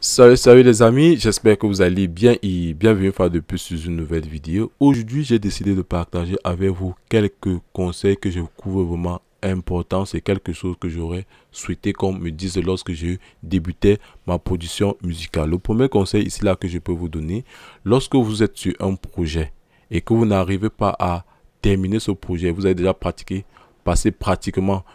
Salut les amis, j'espère que vous allez bien et bienvenue une fois de plus sur une nouvelle vidéo. Aujourd'hui, j'ai décidé de partager avec vous quelques conseils que je trouve vraiment importants. C'est quelque chose que j'aurais souhaité qu'on me dise lorsque j'ai débuté ma production musicale. Le premier conseil ici là que je peux vous donner, lorsque vous êtes sur un projet et que vous n'arrivez pas à terminer ce projet, vous avez déjà passé pratiquement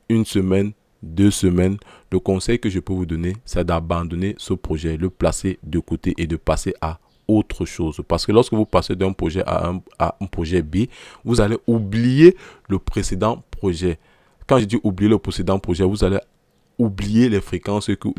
une semaine, 2 semaines, le conseil que je peux vous donner, c'est d'abandonner ce projet, le placer de côté et de passer à autre chose. Parce que lorsque vous passez d'un projet à un projet B, vous allez oublier le précédent projet. Quand je dis oublier le précédent projet, vous allez oublier les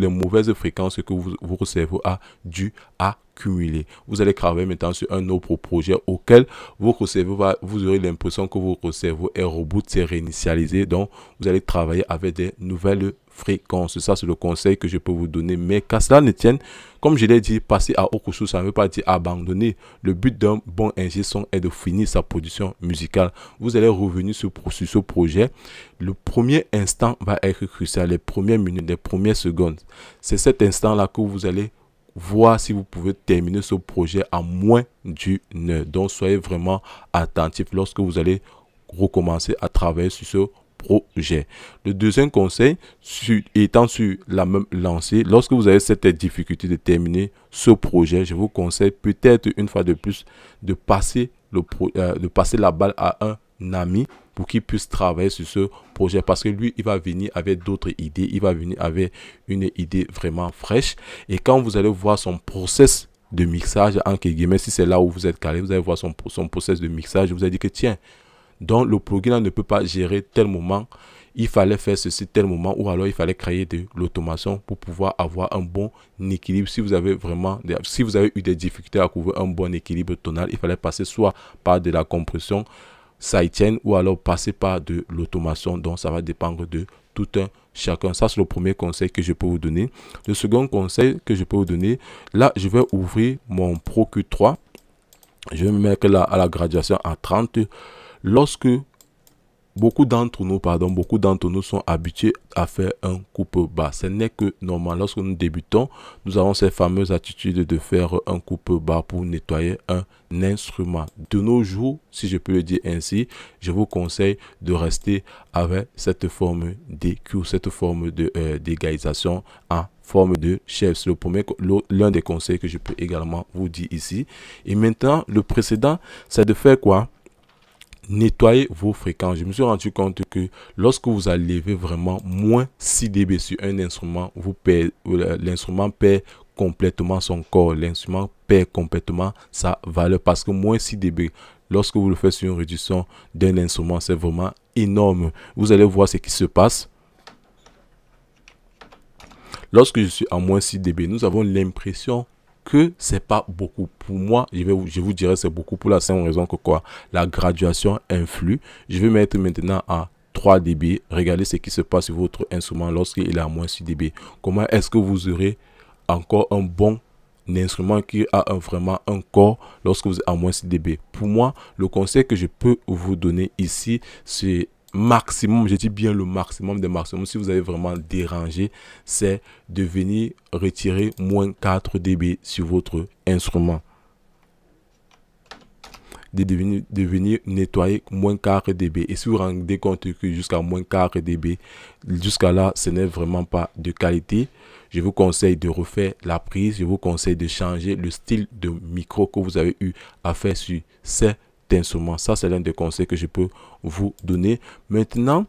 mauvaises fréquences que votre cerveau a dû accumuler. Vous allez travailler maintenant sur un autre projet auquel vous aurez l'impression que votre cerveau est reboot, c'est réinitialisé. Donc, vous allez travailler avec des nouvelles fréquences. Ça, c'est le conseil que je peux vous donner. Mais qu'à cela ne tienne, comme je l'ai dit, passer à autre chose, ça ne veut pas dire abandonner. Le but d'un bon ingé son est de finir sa production musicale. Vous allez revenir sur ce projet. Le premier instant va être crucial, les premières minutes, les premières secondes. C'est cet instant-là que vous allez voir si vous pouvez terminer ce projet en moins d'une heure. Donc, soyez vraiment attentif lorsque vous allez recommencer à travailler sur ce projet. Le deuxième conseil, étant sur la même lancée, lorsque vous avez cette difficulté de terminer ce projet, je vous conseille peut-être une fois de plus de passer la balle à un ami pour qu'il puisse travailler sur ce projet, parce que lui, il va venir avec d'autres idées, il va venir avec une idée vraiment fraîche. Et quand vous allez voir son process de mixage, entre guillemets, si c'est là où vous êtes calé, vous allez voir son process de mixage, vous allez dire que tiens, donc le plugin ne peut pas gérer tel moment, il fallait faire ceci tel moment, ou alors il fallait créer de l'automation pour pouvoir avoir un bon équilibre. Si vous avez eu des difficultés à trouver un bon équilibre tonal, il fallait passer soit par de la compression sidechain ou alors passer par de l'automation. Donc ça va dépendre de tout un chacun. Ça, c'est le premier conseil que je peux vous donner. Le second conseil que je peux vous donner, là je vais ouvrir mon Pro Q3, je vais me mettre là à la graduation à 30. Lorsque beaucoup d'entre nous sont habitués à faire un coupe bas. Ce n'est que normal. Lorsque nous débutons, nous avons cette fameuse attitude de faire un coupe bas pour nettoyer un instrument. De nos jours, si je peux le dire ainsi, je vous conseille de rester avec cette forme d'EQ, cette forme d'égalisation en forme de chef. C'est l'un des conseils que je peux également vous dire ici. Et maintenant, le précédent, c'est de faire quoi? Nettoyer vos fréquences. Je me suis rendu compte que lorsque vous allez vraiment moins 6 dB sur un instrument, l'instrument perd complètement son corps, l'instrument perd complètement sa valeur, parce que moins 6 dB, lorsque vous le faites sur une réduction d'un instrument, c'est vraiment énorme. Vous allez voir ce qui se passe. Lorsque je suis à moins 6 dB, nous avons l'impression que c'est pas beaucoup. Pour moi, je vous dirais c'est beaucoup, pour la simple raison que quoi, la graduation influe. Je vais mettre maintenant à 3 dB. Regardez ce qui se passe sur votre instrument lorsqu'il est à moins 6 dB. Comment est-ce que vous aurez encore un bon instrument qui a vraiment un corps lorsque vous êtes à moins 6 dB? Pour moi, le conseil que je peux vous donner ici, c'est maximum, je dis bien le maximum des maximums, si vous avez vraiment dérangé, c'est de venir retirer moins 4 dB sur votre instrument. De venir nettoyer moins 4 dB. Et si vous vous rendez compte que jusqu'à moins 4 dB, jusqu'à là, ce n'est vraiment pas de qualité, je vous conseille de refaire la prise, je vous conseille de changer le style de micro que vous avez eu à faire sur ces instrument. Ça, c'est l'un des conseils que je peux vous donner. Maintenant,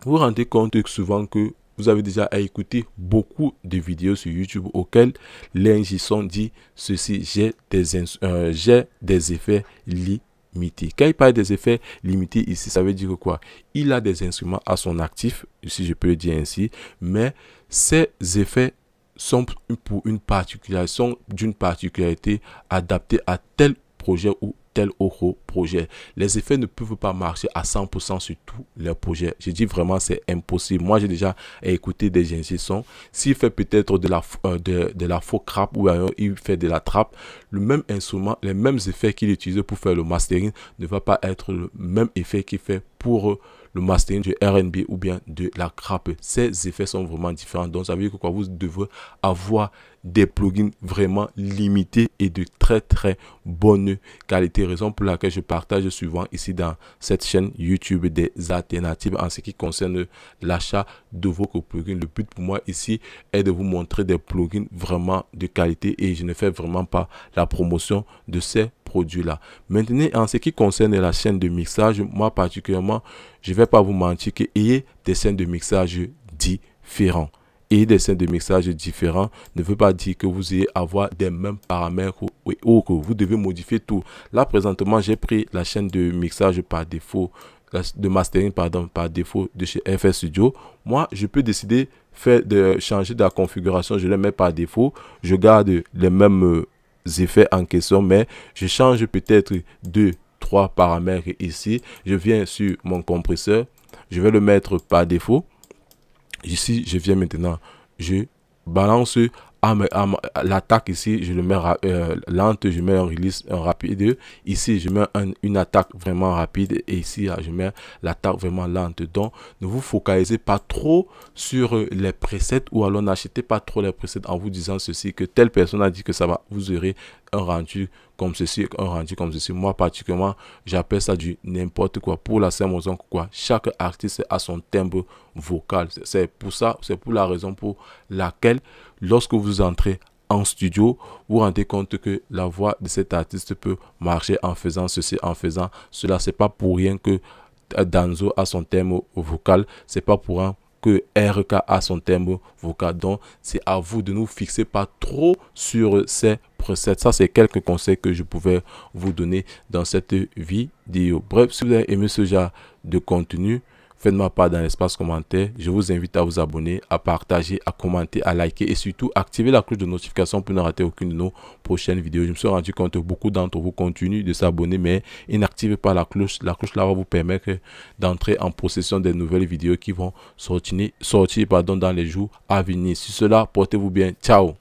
vous vous rendez compte souvent que vous avez déjà écouté beaucoup de vidéos sur YouTube auxquelles l'ingé son dit ceci: j'ai des effets limités. Quand il parle des effets limités ici, ça veut dire quoi? Il a des instruments à son actif, si je peux le dire ainsi, mais ces effets sont pour une particularité adaptée à tel projet ou tel autre projet. Les effets ne peuvent pas marcher à 100% sur tous les projets. Je dis vraiment, c'est impossible. Moi, j'ai déjà écouté des ingé son. S'il fait peut-être de la faux crap ou alors il fait de la trappe, le même instrument, les mêmes effets qu'il utilise pour faire le mastering ne va pas être le même effet qu'il fait pour le mastering du R&B ou bien de la grappe. Ces effets sont vraiment différents. Donc ça veut dire que quoi, vous devrez avoir des plugins vraiment limités et de très bonne qualité, raison pour laquelle je partage souvent ici dans cette chaîne YouTube des alternatives en ce qui concerne l'achat de vos plugins. Le but pour moi ici est de vous montrer des plugins vraiment de qualité et je ne fais vraiment pas la promotion de ces produits là. Maintenant, en ce qui concerne la chaîne de mixage, moi particulièrement, je vais pas vous mentir que ayez des chaînes de mixage différents. Et des scènes de mixage différents ne veut pas dire que vous ayez avoir des mêmes paramètres ou que vous devez modifier tout. Là, présentement, j'ai pris la chaîne de mixage par défaut, de mastering, pardon, par défaut de chez FL Studio. Moi, je peux décider de changer de la configuration. Je le mets par défaut. Je garde les mêmes effets en question, mais je change peut-être 2-3 paramètres ici. Je viens sur mon compresseur. Je vais le mettre par défaut. Ici, je viens maintenant, je balance à l'attaque ici, je le mets lente, je mets un release rapide. Ici, je mets une attaque vraiment rapide et ici, je mets l'attaque vraiment lente. Donc, ne vous focalisez pas trop sur les presets ou alors n'achetez pas trop les presets en vous disant ceci, que telle personne a dit que ça va, vous aurez un rendu comme ceci, un rendu comme ceci. Moi, particulièrement, j'appelle ça du n'importe quoi pour la simple raison que quoi, chaque artiste a son timbre vocal. C'est pour ça, c'est pour la raison pour laquelle lorsque vous entrez en studio, vous vous rendez compte que la voix de cet artiste peut marcher en faisant ceci, en faisant cela. C'est pas pour rien que Danzo a son timbre vocal, c'est pas pour rien que RK a son timbre vocal. Donc c'est à vous de nous fixer pas trop sur ces presets. Ça, c'est quelques conseils que je pouvais vous donner dans cette vidéo. Bref, si vous avez aimé ce genre de contenu, faites-moi part dans l'espace commentaire. Je vous invite à vous abonner, à partager, à commenter, à liker et surtout activer la cloche de notification pour ne rater aucune de nos prochaines vidéos. Je me suis rendu compte que beaucoup d'entre vous continuent de s'abonner, mais ils n'activent pas la cloche. La cloche là va vous permettre d'entrer en possession des nouvelles vidéos qui vont sortir dans les jours à venir. Sur cela, portez-vous bien. Ciao.